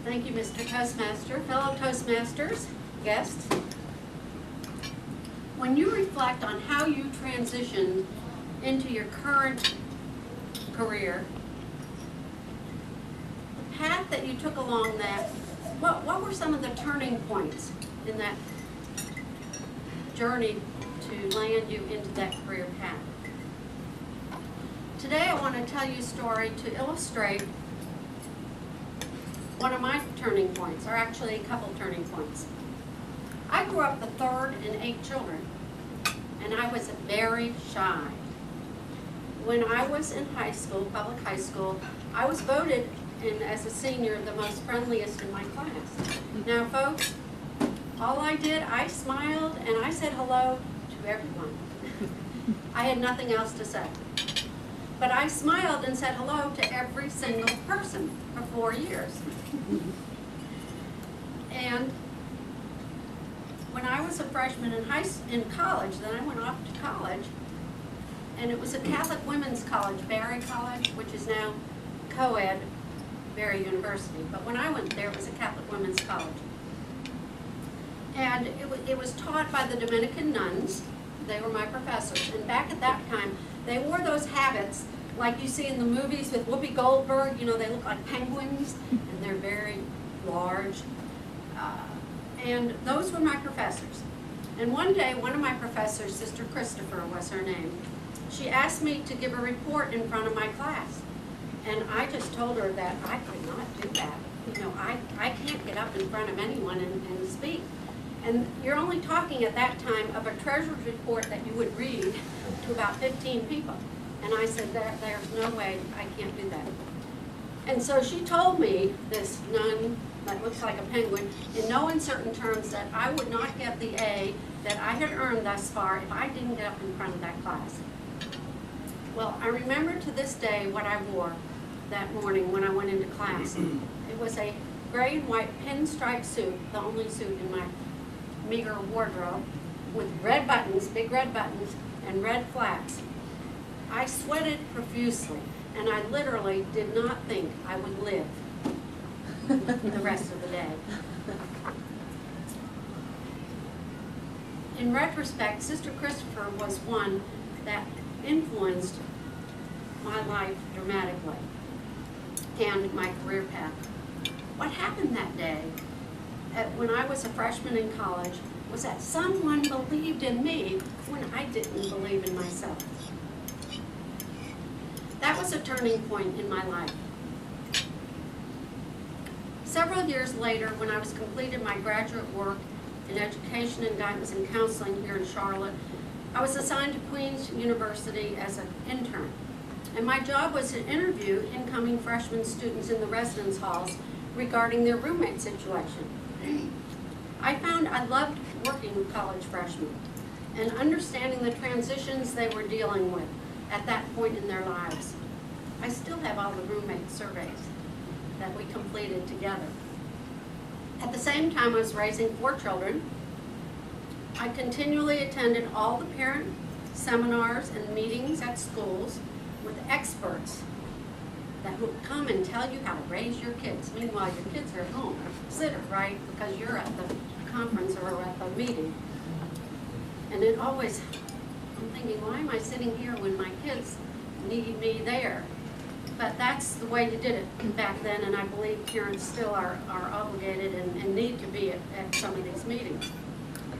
Thank you, Mr. Toastmaster. Fellow Toastmasters, guests, when you reflect on how you transitioned into your current career, the path that you took along that, what were some of the turning points in that journey to land you into that career path? Today I want to tell you a story to illustrate one of my turning points, or actually a couple turning points. I grew up the third in 8 children, and I was very shy. When I was in high school, public high school, I was voted in, as a senior, the most friendliest in my class. Now folks, all I did, I smiled and I said hello to everyone. I had nothing else to say. But I smiled and said hello to every single person for 4 years. And when I was a freshman in college, then I went off to college, and it was a Catholic women's college, Barry College, which is now co-ed, Barry University. But when I went there, it was a Catholic women's college. And it was taught by the Dominican nuns. They were my professors. And back at that time, they wore those habits like you see in the movies with Whoopi Goldberg. You know, they look like penguins, and they're very large. And those were my professors. And one day, one of my professors, Sister Christopher was her name, she asked me to give a report in front of my class. And I just told her that I could not do that. You know, I can't get up in front of anyone and speak. And you're only talking at that time of a treasurer's report that you would read to about 15 people. And I said, there's no way I can't do that. And so she told me, this nun that looks like a penguin, in no uncertain terms, that I would not get the A that I had earned thus far if I didn't get up in front of that class. Well, I remember to this day what I wore that morning when I went into class. It was a gray and white pinstripe suit, the only suit in my meager wardrobe, with red buttons, big red buttons, and red flaps. I sweated profusely, and I literally did not think I would live the rest of the day. In retrospect, Sister Christopher was one that influenced my life dramatically and my career path. What happened that day when I was a freshman in college was that someone believed in me when I didn't believe in myself. That was a turning point in my life. Several years later, when I was completed my graduate work in education and guidance and counseling here in Charlotte, I was assigned to Queen's University as an intern. And my job was to interview incoming freshman students in the residence halls regarding their roommate situation. I found I loved working with college freshmen and understanding the transitions they were dealing with at that point in their lives. I still have all the roommate surveys that we completed together. At the same time I was raising 4 children, I continually attended all the parent seminars and meetings at schools with experts that would come and tell you how to raise your kids. Meanwhile, your kids are at home, considered, right? Because you're at the conference or at the meeting. And it always, I'm thinking, why am I sitting here when my kids need me there? But that's the way you did it back then, and I believe parents still are obligated and need to be at some of these meetings.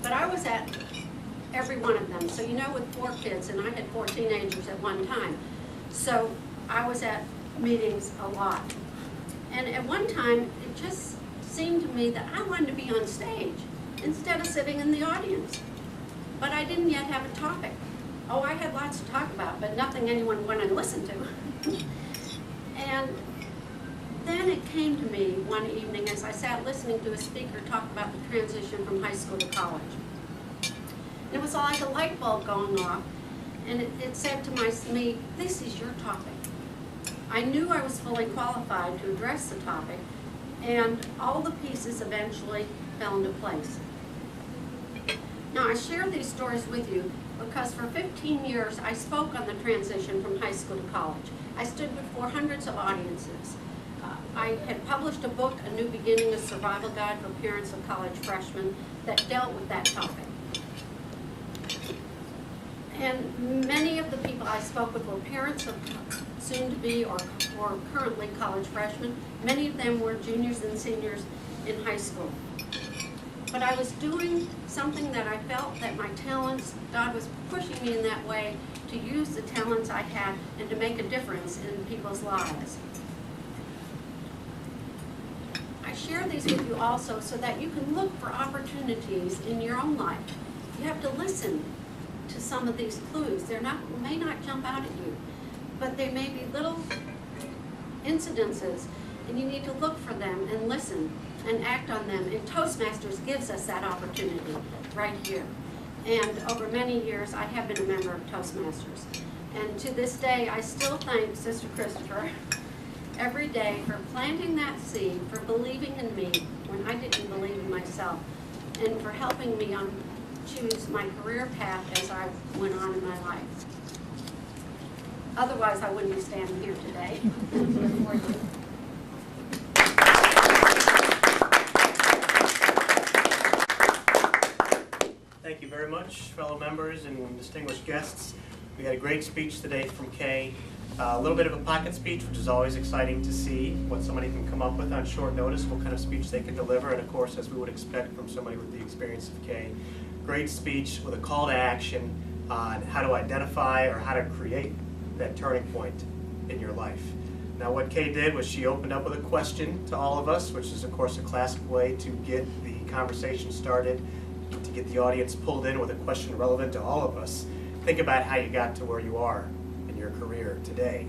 But I was at every one of them. So you know, with 4 kids, and I had 4 teenagers at one time, so I was at meetings a lot. And at one time, it just seemed to me that I wanted to be on stage instead of sitting in the audience. But I didn't yet have a topic. Oh, I had lots to talk about, but nothing anyone wanted to listen to. And then it came to me one evening as I sat listening to a speaker talk about the transition from high school to college. And it was like a light bulb going off, and it said to me, this is your topic. I knew I was fully qualified to address the topic, and all the pieces eventually fell into place. Now, I share these stories with you because for 15 years I spoke on the transition from high school to college. I stood before hundreds of audiences. I I had published a book, A New Beginning, a survival guide for parents of college freshmen, that dealt with that topic. And many of the people I spoke with were parents of soon-to-be or currently college freshmen. Many of them were juniors and seniors in high school. But I was doing something that I felt that my talents, God was pushing me in that way to use the talents I had and to make a difference in people's lives. I share these with you also so that you can look for opportunities in your own life. You have to listen to some of these clues. They may not jump out at you, but they may be little incidences, and you need to look for them and listen and act on them. And Toastmasters gives us that opportunity right here. And over many years, I have been a member of Toastmasters. And to this day, I still thank Sister Christopher every day for planting that seed, for believing in me when I didn't believe in myself, and for helping me choose my career path as I went on in my life. Otherwise, I wouldn't be standing here today before you. Thank you very much, fellow members and distinguished guests. We had a great speech today from Kay. A little bit of a pocket speech, which is always exciting to see what somebody can come up with on short notice, what kind of speech they can deliver, and of course, as we would expect from somebody with the experience of Kay. Great speech with a call to action on how to identify or how to create that turning point in your life. Now, what Kay did was she opened up with a question to all of us, which is of course a classic way to get the conversation started, to get the audience pulled in with a question relevant to all of us. Think about how you got to where you are in your career today.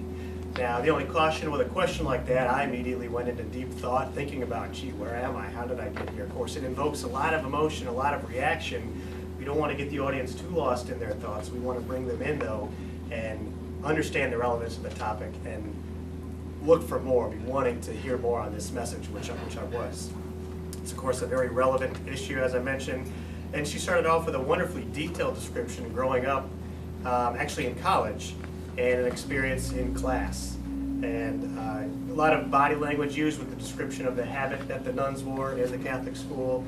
Now, the only caution with a question like that, I immediately went into deep thought, thinking about, gee, where am I? How did I get here? Of course, it invokes a lot of emotion, a lot of reaction. We don't want to get the audience too lost in their thoughts. We want to bring them in, though, and understand the relevance of the topic and look for more, be wanting to hear more on this message, which I was. It's, of course, a very relevant issue, as I mentioned. And she started off with a wonderfully detailed description growing up, actually in college, and an experience in class. And a lot of body language used with the description of the habit that the nuns wore in the Catholic school.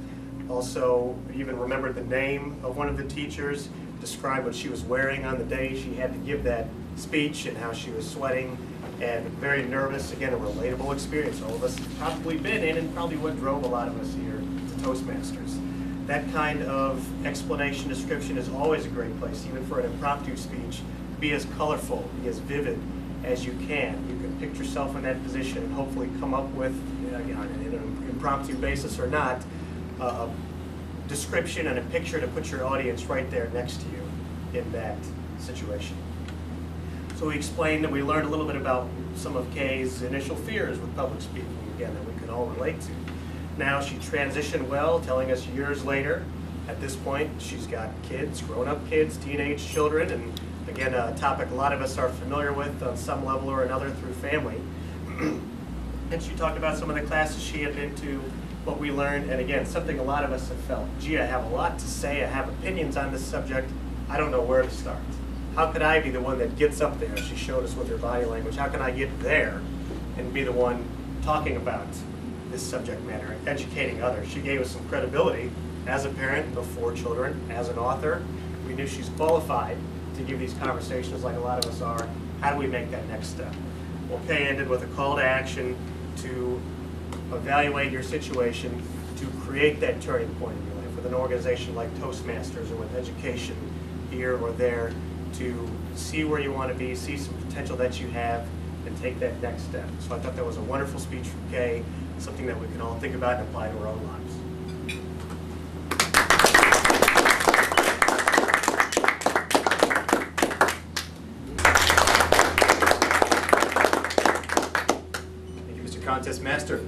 Also, even remembered the name of one of the teachers, described what she was wearing on the day she had to give that speech and how she was sweating and very nervous. Again, a relatable experience all of us have probably been in, and probably what drove a lot of us here to Toastmasters. That kind of explanation, description is always a great place, even for an impromptu speech. Be as colorful, be as vivid as you can. You can picture yourself in that position and hopefully come up with, on an impromptu basis or not, a description and a picture to put your audience right there next to you in that situation. So we explained and we learned a little bit about some of Kay's initial fears with public speaking, again, that we can all relate to. Now she transitioned well, telling us years later, at this point, she's got kids, grown-up kids, teenage children, and again, a topic a lot of us are familiar with on some level or another through family. And she talked about some of the classes she had been to, what we learned, and again, something a lot of us have felt. Gee, I have a lot to say, I have opinions on this subject, I don't know where to start. How could I be the one that gets up there? She showed us with her body language. How can I get there and be the one talking about this subject matter, educating others? She gave us some credibility as a parent of 4 children, as an author. We knew she's qualified to give these conversations like a lot of us are. How do we make that next step? Well, Kay ended with a call to action to evaluate your situation, to create that turning point in your life with an organization like Toastmasters or with education here or there, to see where you want to be, see some potential that you have, and take that next step. So I thought that was a wonderful speech from Kay, something that we can all think about and apply to our own lives. Thank you, Mr. Contest Master.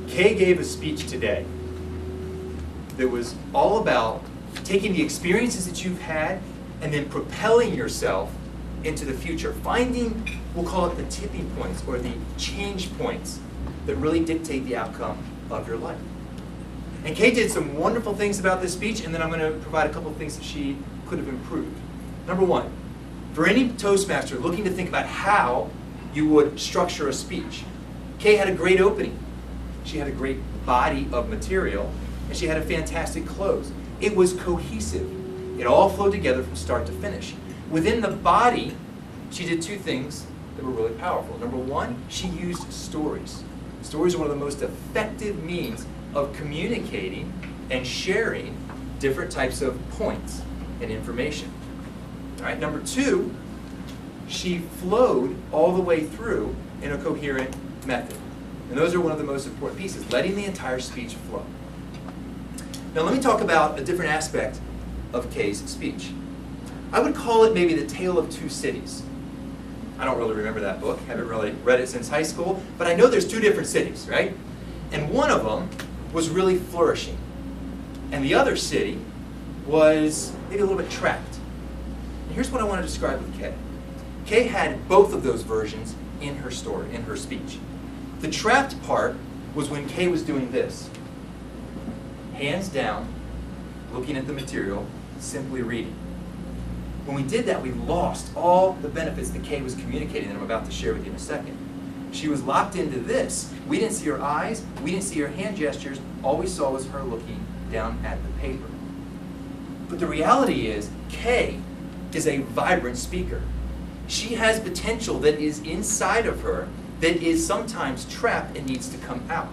Kay gave a speech today that was all about taking the experiences that you've had and then propelling yourself into the future, finding, we'll call it the tipping points or the change points that really dictate the outcome of your life. And Kay did some wonderful things about this speech, and then I'm going to provide a couple of things that she could have improved. Number one, for any Toastmaster looking to think about how you would structure a speech. Kay had a great opening. She had a great body of material, and she had a fantastic close. It was cohesive. It all flowed together from start to finish. Within the body, she did two things that were really powerful. Number one, she used stories. Stories are one of the most effective means of communicating and sharing different types of points and information. All right, number two, she flowed all the way through in a coherent method. And those are one of the most important pieces, letting the entire speech flow. Now let me talk about a different aspect of Kay's speech. I would call it maybe the Tale of Two Cities. I don't really remember that book, haven't really read it since high school, but I know there's two different cities, right? And one of them was really flourishing, and the other city was maybe a little bit trapped. And here's what I want to describe with Kay. Kay had both of those versions in her story, in her speech. The trapped part was when Kay was doing this. Hands down, looking at the material, simply reading. When we did that, we lost all the benefits that Kay was communicating that I'm about to share with you in a second. She was locked into this. We didn't see her eyes, we didn't see her hand gestures, all we saw was her looking down at the paper. But the reality is, Kay is a vibrant speaker. She has potential that is inside of her that is sometimes trapped and needs to come out.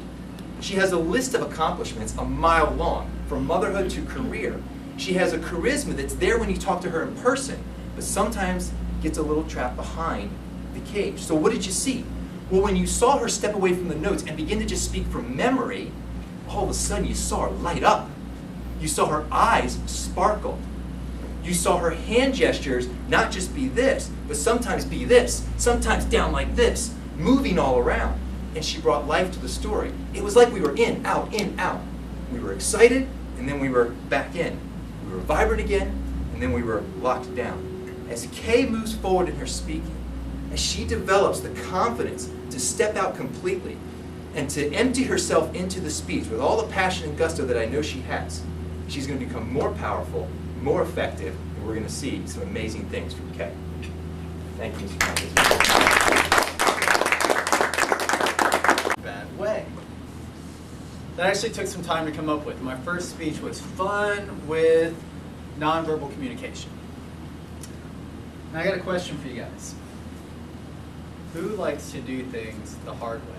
She has a list of accomplishments a mile long, from motherhood to career. She has a charisma that's there when you talk to her in person, but sometimes gets a little trapped behind the cage. So what did you see? Well, when you saw her step away from the notes and begin to just speak from memory, all of a sudden you saw her light up. You saw her eyes sparkle. You saw her hand gestures not just be this, but sometimes be this, sometimes down like this, moving all around. And she brought life to the story. It was like we were in, out, in, out. We were excited, and then we were back in. We were vibrant again, and then we were locked down. As Kay moves forward in her speaking, as she develops the confidence to step out completely and to empty herself into the speech with all the passion and gusto that I know she has, she's going to become more powerful, more effective, and we're going to see some amazing things from Kay. Thank you. Bad way. That actually took some time to come up with. My first speech was fun with nonverbal communication. Now I got a question for you guys. Who likes to do things the hard way?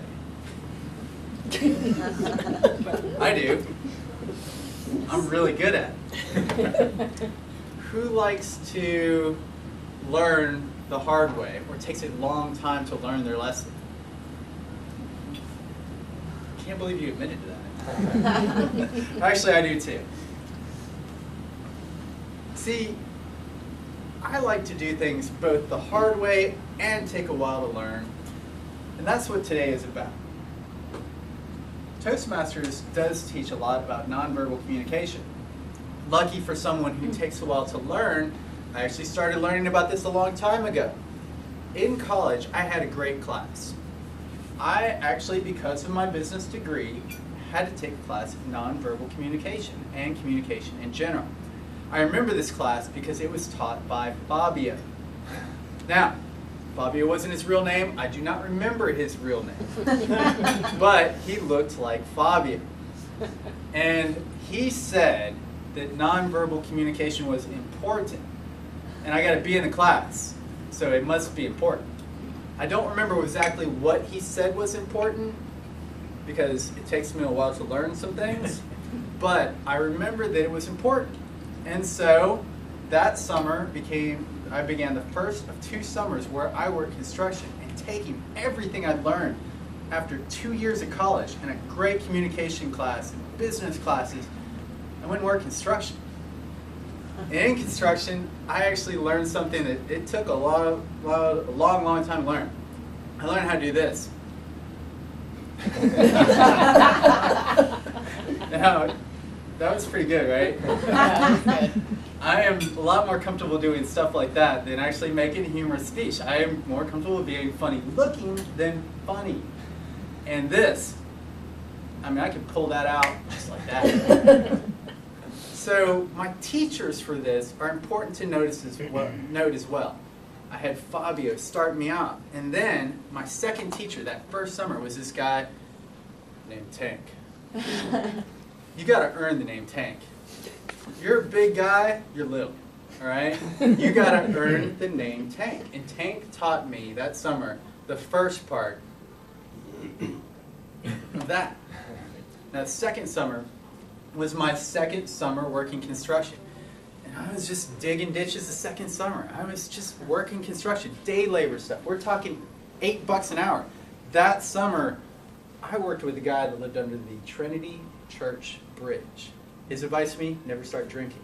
I do. I'm really good at it. Who likes to learn the hard way or takes a long time to learn their lesson? Can't believe you admitted to that. Actually, I do too. See, I like to do things both the hard way and take a while to learn, and that's what today is about. Toastmasters does teach a lot about nonverbal communication. Lucky for someone who takes a while to learn, I actually started learning about this a long time ago. In college, I had a great class. I actually, because of my business degree, had to take a class in nonverbal communication and communication in general. I remember this class because it was taught by Fabio. Now, Fabio wasn't his real name. I do not remember his real name. But he looked like Fabio. And he said that nonverbal communication was important. And I got to be in the class, so it must be important. I don't remember exactly what he said was important, because it takes me a while to learn some things, but I remember that it was important. And so that summer I began the first of 2 summers where I worked construction and taking everything I'd learned after 2 years of college and a great communication class and business classes, I went and worked construction. And in construction, I actually learned something that it took a long time to learn. I learned how to do this. Now, that was pretty good, right? I am a lot more comfortable doing stuff like that than actually making a humorous speech. I am more comfortable being funny looking than funny. And this, I mean, I could pull that out just like that. So my teachers for this are important to note as well. I had Fabio start me out. And then my second teacher that first summer was this guy named Tank. You got to earn the name Tank. You're a big guy, you're little, all right? You got to earn the name Tank. And Tank taught me that summer the first part of that. Now, the second summer was my second summer working construction. And I was just digging ditches the second summer. I was just working construction, day labor stuff. We're talking $8 an hour. That summer, I worked with a guy that lived under the Trinity Church Bridge. His advice to me, never start drinking.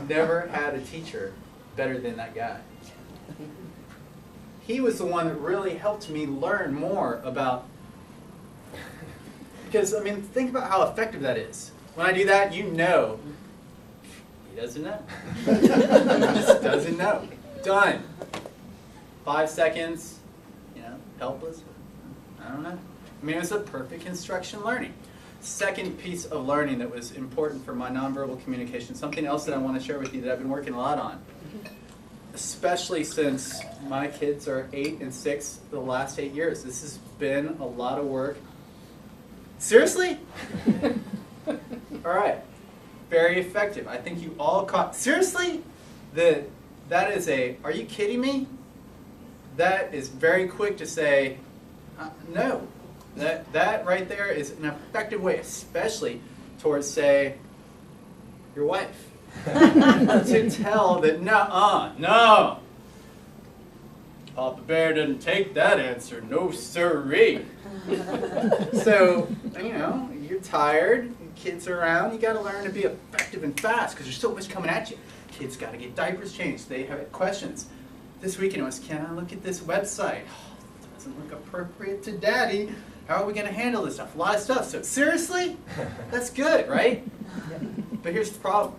Never had a teacher better than that guy. He was the one that really helped me learn more about, because, I mean, think about how effective that is. When I do that, you know, he doesn't know. He just doesn't know. Done. 5 seconds, you know, helpless. I don't know. I mean, it was a perfect construction learning. Second piece of learning that was important for my nonverbal communication, something else that I want to share with you that I've been working a lot on, especially since my kids are 8 and 6 the last 8 years. This has been a lot of work. Seriously? All right. Very effective. I think you all caught. Seriously? That is a, are you kidding me? That is very quick to say, no. That right there is an effective way, especially towards, say, your wife. To tell that, no. Papa Bear didn't take that answer. No sirree. So, you know, you're tired, kids are around, you got to learn to be effective and fast because there's so much coming at you. Kids got to get diapers changed. They have questions. This weekend it was, can I look at this website? Oh, it doesn't look appropriate to Daddy. How are we going to handle this stuff? A lot of stuff. So, seriously? That's good, right? But here's the problem.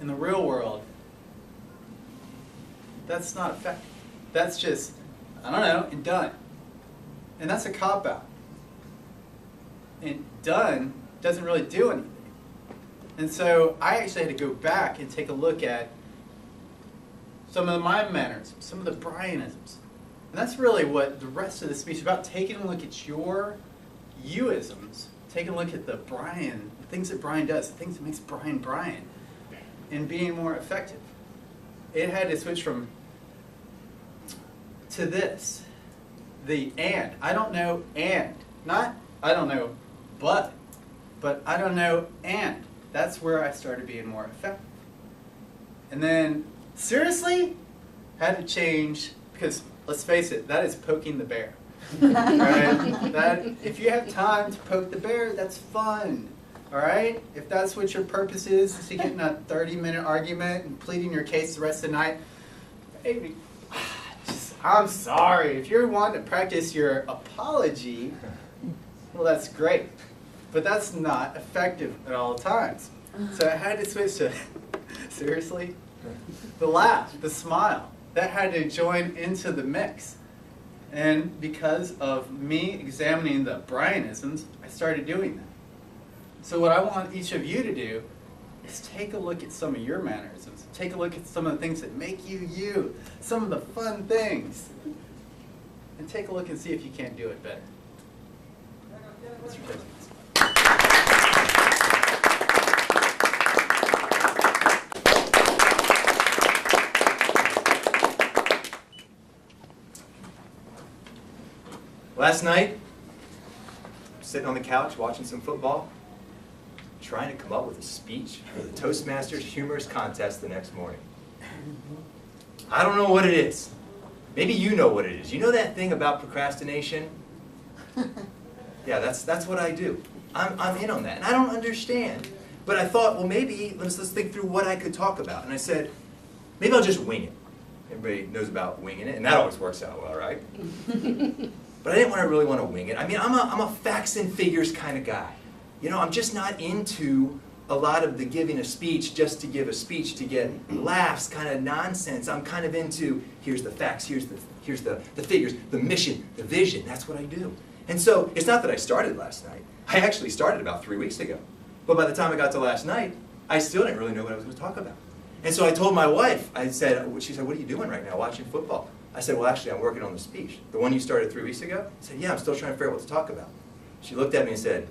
In the real world, that's not effective. That's just, I don't know, and done. And that's a cop-out. And done doesn't really do anything. And so I actually had to go back and take a look at some of my mannerisms, some of the Brianisms. And that's really what the rest of the speech is about, taking a look at your you-isms, taking a look at the things that Brian does, the things that makes Brian Brian, and being more effective. It had to switch from to this, the and. I don't know and. Not I don't know but I don't know and. That's where I started being more effective. And then, seriously, had to change, because let's face it, that is poking the bear. Right? That, if you have time to poke the bear, that's fun. All right? If that's what your purpose is to get in a 30-minute argument and pleading your case the rest of the night, maybe, I'm sorry. If you're wanting to practice your apology, well, that's great. But that's not effective at all times. So I had to switch to, seriously? The laugh, the smile. That had to join into the mix. And because of me examining the Brianisms, I started doing that. So what I want each of you to do is take a look at some of your mannerisms. Take a look at some of the things that make you you. Some of the fun things. And take a look and see if you can't do it better. Mr. Toastmasters. Last night, sitting on the couch watching some football, trying to come up with a speech for the Toastmasters Humorous contest the next morning. I don't know what it is. Maybe you know what it is. You know that thing about procrastination? Yeah, that's what I do. I'm in on that, and I don't understand. But I thought, well, maybe let's think through what I could talk about. And I said, maybe I'll just wing it. Everybody knows about winging it, and that always works out well, right? But I didn't really want to wing it. I mean, I'm a facts and figures kind of guy. You know, I'm just not into a lot of the giving a speech just to give a speech to get laughs, kind of nonsense. I'm kind of into, here's the facts, here's the figures, the mission, the vision. That's what I do. And so it's not that I started last night. I actually started about 3 weeks ago. But by the time I got to last night, I still didn't really know what I was going to talk about. And so I told my wife, she said, what are you doing right now, watching football? I said, well, actually, I'm working on the speech. The one you started 3 weeks ago? I said, yeah, I'm still trying to figure out what to talk about. She looked at me and said,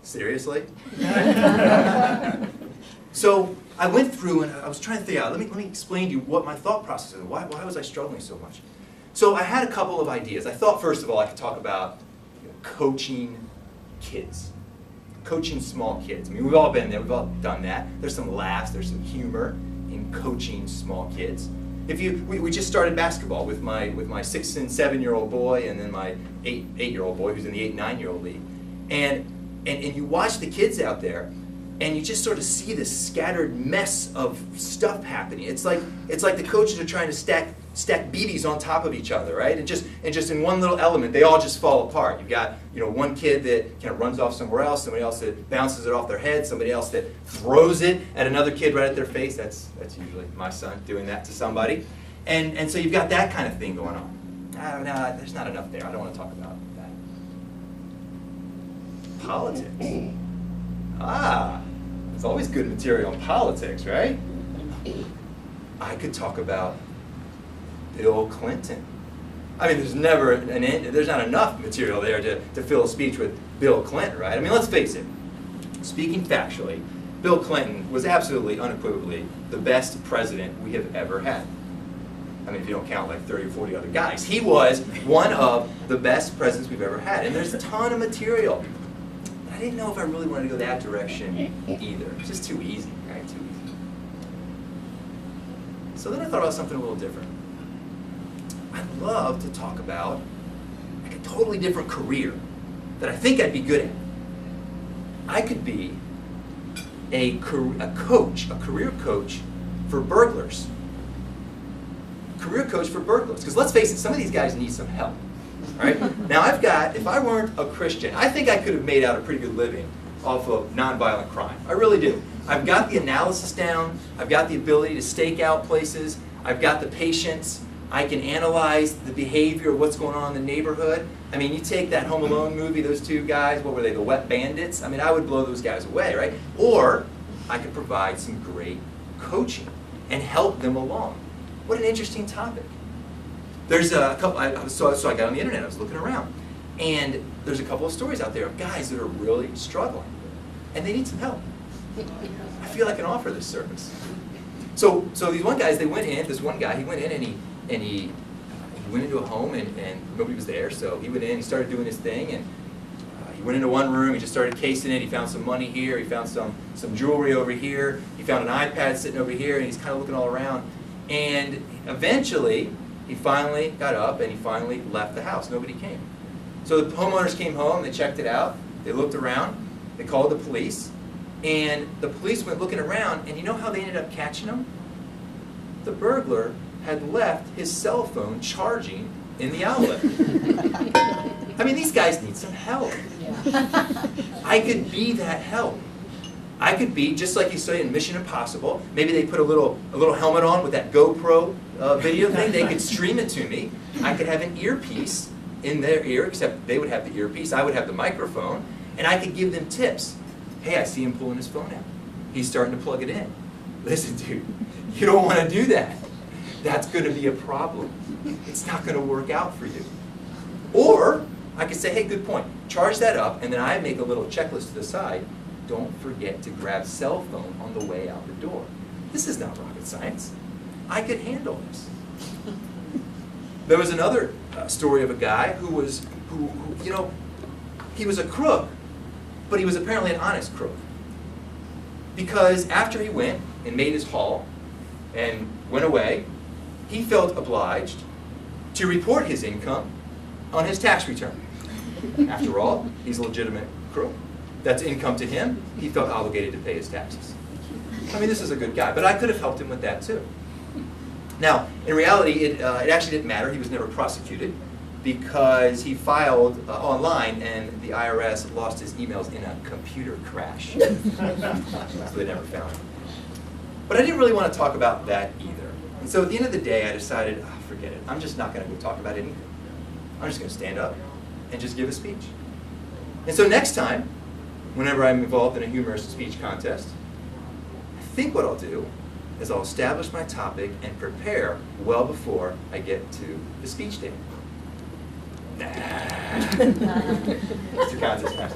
seriously? So I went through and I was trying to figure out, let me explain to you what my thought process is. Why was I struggling so much? So I had a couple of ideas. I thought, first of all, I could talk about coaching kids. Coaching small kids. I mean, we've all been there, we've all done that. There's some laughs, there's some humor in coaching small kids. We just started basketball with my 6 and 7-year-old boy and then my 8-year-old boy who's in the 8 and 9-year-old league. And you watch the kids out there and you just sort of see this scattered mess of stuff happening. It's like the coaches are trying to stack BBs on top of each other, right? And just in one little element, they all just fall apart. You've got one kid that kind of runs off somewhere else, somebody else that bounces it off their head, somebody else that throws it at another kid right at their face. That's usually my son doing that to somebody. And so you've got that kind of thing going on. No, there's not enough there. I don't want to talk about that. Politics. There's always good material in politics, right? I could talk about Bill Clinton. I mean, there's not enough material there to fill a speech with Bill Clinton, right? I mean, let's face it. Speaking factually, Bill Clinton was absolutely, unequivocally, the best president we have ever had. I mean, if you don't count like 30 or 40 other guys. He was one of the best presidents we've ever had. And there's a ton of material. But I didn't know if I really wanted to go that direction either. It's just too easy, right? Too easy. So then I thought about something a little different. I'd love to talk about like a totally different career that I think I'd be good at. I could be a career coach for burglars. Career coach for burglars. Because let's face it, some of these guys need some help. Right? Now if I weren't a Christian, I think I could have made out a pretty good living off of nonviolent crime. I really do. I've got the analysis down. I've got the ability to stake out places. I've got the patience. I can analyze the behavior of what's going on in the neighborhood. I mean, you take that Home Alone movie, those two guys, what were they, the Wet Bandits? I mean, I would blow those guys away, right? Or I could provide some great coaching and help them along. What an interesting topic. There's a couple, so I got on the internet, I was looking around, and there's a couple of stories out there of guys that are really struggling, and they need some help. I feel I can offer this service. So these one guys, this one guy, he went in and he went into a home and nobody was there, so he went in, he started doing his thing, and he went into one room, he just started casing it, he found some money here, he found some jewelry over here, he found an iPad sitting over here, and he's kind of looking all around. And eventually, he finally got up and he finally left the house. Nobody came. So the homeowners came home, they checked it out, they looked around, they called the police, and the police went looking around, and you know how they ended up catching him? The burglar had left his cell phone charging in the outlet. I mean, these guys need some help. I could be that help. I could be, just like you say in Mission Impossible, maybe they put a little helmet on with that GoPro video thing, they could stream it to me. I could have an earpiece in their ear, except they would have the earpiece, I would have the microphone, and I could give them tips. Hey, I see him pulling his phone out. He's starting to plug it in. Listen, dude, you don't want to do that. That's going to be a problem. It's not going to work out for you. Or I could say, hey, good point. Charge that up, and then I make a little checklist to the side. Don't forget to grab cell phone on the way out the door. This is not rocket science. I could handle this. There was another story of a guy who he was a crook, but he was apparently an honest crook. Because after he went and made his haul and went away, he felt obliged to report his income on his tax return. After all, he's a legitimate crook. That's income to him. He felt obligated to pay his taxes. I mean, this is a good guy, but I could have helped him with that too. Now, in reality, it actually didn't matter. He was never prosecuted because he filed online and the IRS lost his emails in a computer crash. So they never found him. But I didn't really want to talk about that either. And so at the end of the day, I decided, forget it. I'm just not going to go talk about anything. I'm just going to stand up and just give a speech. And so next time, whenever I'm involved in a humorous speech contest, I think what I'll do is I'll establish my topic and prepare well before I get to the speech day. Nah. It's 2 counts this time.